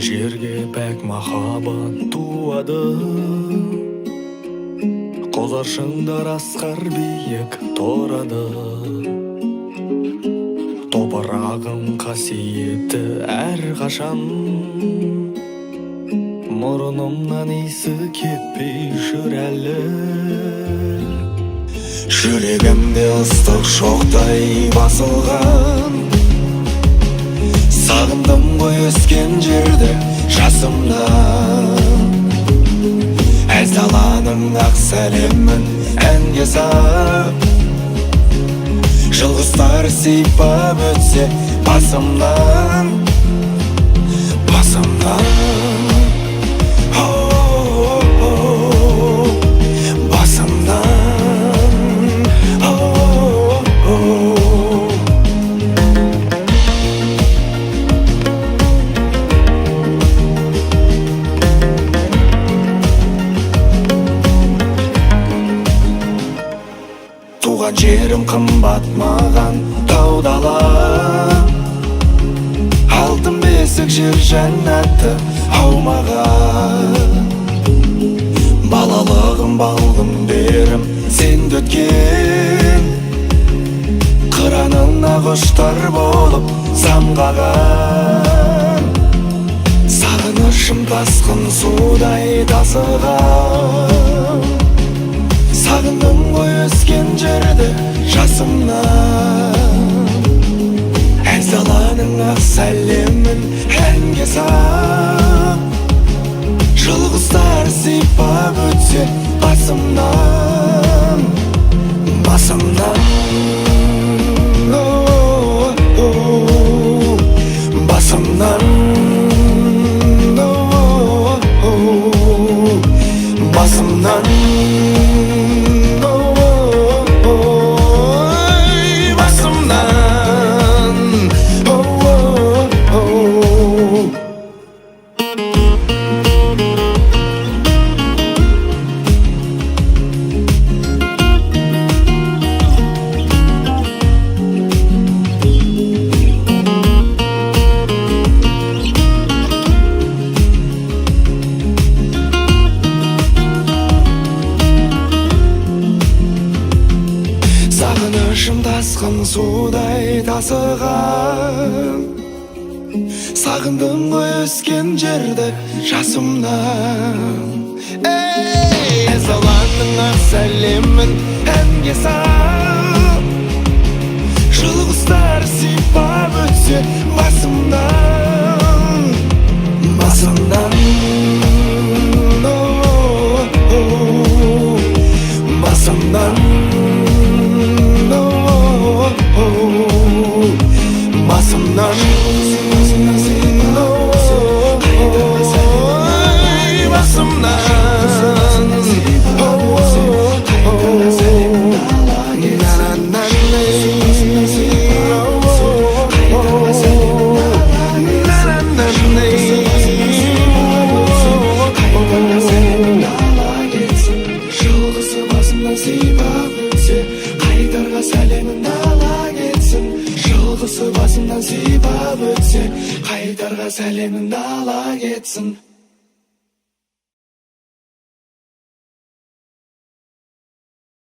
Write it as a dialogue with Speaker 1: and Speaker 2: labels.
Speaker 1: Жерге пәк махаббат туады, Қозаршыңдар асқар биік торады. Топырағым қасиетті әрқашан, Мұрынымнан исі кетпей жүр әлі. Жүрегімде ыстық шоқтай басылған, Сағындым ғой өскен жерді жасымнан. Әз-даланың ақ сәлемін әнге сап, Жылғыстар сипап өтсе басымнан, басымнан. Туған жерім қымбат маған тау-дала, алтын бесік жер жәннаты аумаған. Балалығым балғын берім сенде өткен, қыранына құштар болып самғаған. Сағынышым тасқын судай тасыған, Сағындым ғой өскен жерді жасымнан. Әз-даланың ақ сәлемін әнге сап, Жылғыстар сипап өтсе басымнан, басымнан. Басымнан, басымнан. Сағынышым тасқын судай тасыған, Сағындым ғой өскен жерді жасымнан. Әз-даланың ақ сәлемін әнге сап, Жылғыстар сипап өтсе басымнан, басымнан. Басымнан, басымнан. Жылғысы басымнан сипап өтсе, қайтарға сәлемін ала кетсін. Жылғысы басымнан сипап өтсе, қайтарға сәлемін ала кетсін.